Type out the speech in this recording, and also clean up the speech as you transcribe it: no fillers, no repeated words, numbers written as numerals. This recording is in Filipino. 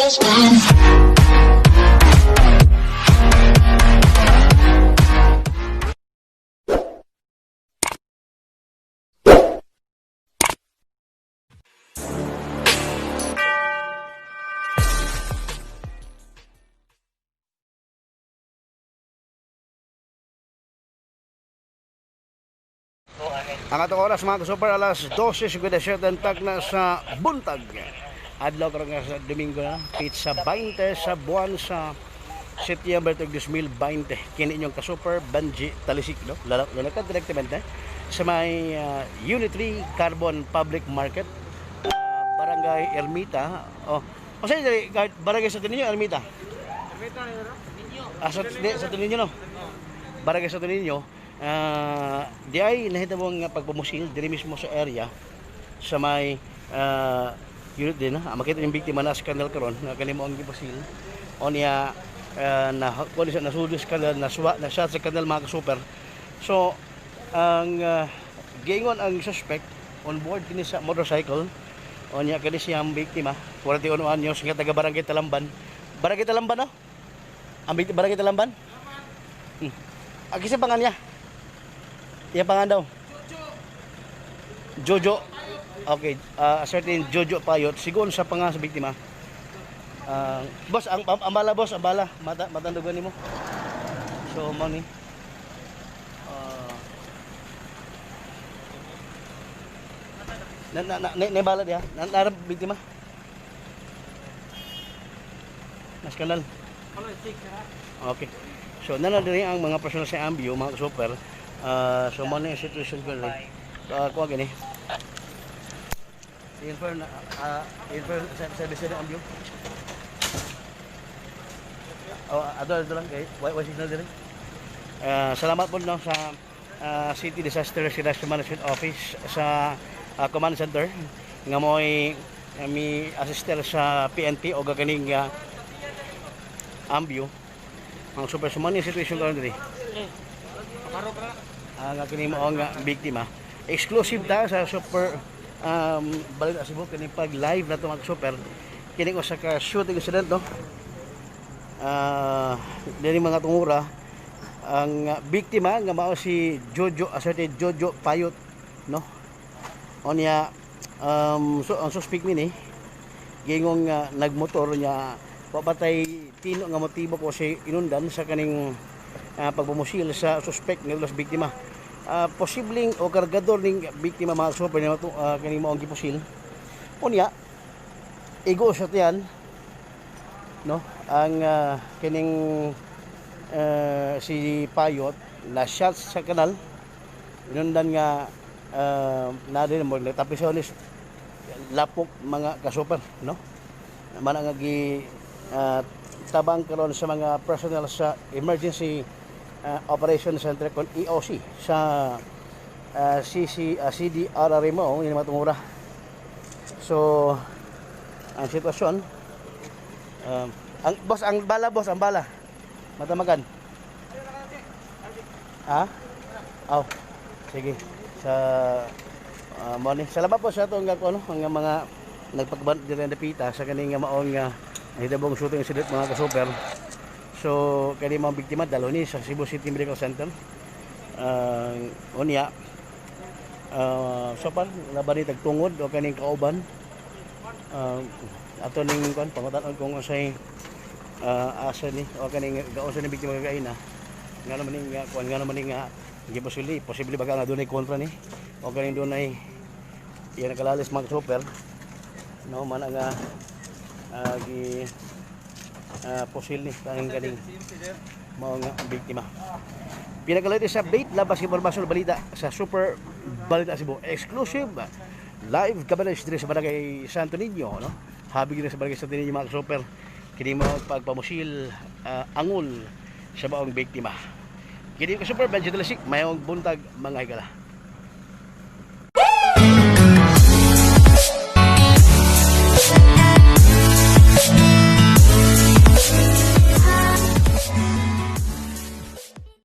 Ang atong oras mga super alas 12:57 tagna sa buntag. Adlaw karon nga sa Domingo na, pizza 20 sa buwan sa September 2020. Kini inyong ka-super Banji Talisik no. Lalakad direktamente sa may Unit 3 Carbon Public Market, Barangay Ermita. Sa Barangay sa Niño Ermita. Ermita Niño. Sa Niño no. Barangay sa Niño. Di ay nahitabong pagpamusil diri mismo sa area sa may unit din makita yung biktima na skandal karon na kanimo ang gipasil o niya na kuno sa nasudlo skandal na shot sa kanal mga super. So ang giingon ang suspect on board kini sa motorcycle o niya kani siyang biktima 41 anyos nga taga Barangay Talamban. Barangay Talamban no? Ang biktima Barangay Talamban? Agi sa pangan niya. Iya pangan daw? Jojo. Okay, certain Jojo Payot. Sigon sa pangan sa biktima. Boss, ang bala boss, ang bala. Matandugan nimo. So, money. Na bala dia. Narap biktima. Nas kanal. Okay. So, nanadiri ang mga personal sa ambyo, mga super. So mo na yung situation ko rin. Kuha gani. Info sa bisa ng ambyo. Ado lang kay why signal diri. Salamat po no sa City Disaster Response Management Office sa Command Center nga mo'y mi assister sa PNP o gaganing ambyo. Ang super suman yung situation ko rin diri. Ang kini mo ang biktima exclusive ta sa super Balita Cebu kini pag live na to mga super kini ko sa ka shooting incident no diri mga tungura ang biktima nga mao si Jojo asserted Jojo Payot no onya so ang suspect ni gingong nagmotor niya papatay tino nga motibo ko si inundan sa kaning pagpamusil sa suspect nga biktima. Posibleng o kargador ning biktima mga super na kaning maong gipusil. Unya igo sa tiyan no ang kining si Payot na shot sa kanal inundan nga na din mo tapisonis lapok mga kasuper no man nga gi tabang karon sa mga personnel sa emergency Operation Center kon EOC sa CDRR mo yung matungura. So ang sitwasyon ang bala matamagan sige sa morning salamat po sa atong ang mga nagpagban dire na pita sa kaning maong nahitabong shooting incident mga ka-super. So kani mga biktima dalo ni sa Cebu City Medical Center. Unya so pan labari tagtungod o kaning kauban ato ning kon pangutanon kung usay asa ni o kaning gausa ni biktima kagaina nga naman ning kuan nga naman ning posible baga nga dunay kontra ni o kaning dunay iya nakalalis mga super no man nga gi posil ni kaning mao nga biktima. Pinagalayo sa update labas impormasyon balita sa Super Balita Cebu exclusive live coverage dire sa Barangay Santo Niño no. Habig dire sa Barangay Santo Niño mga super kini mo pagpamusil angol sa maong biktima. Kini ko Super Banji Talisik mayong buntag mga higala.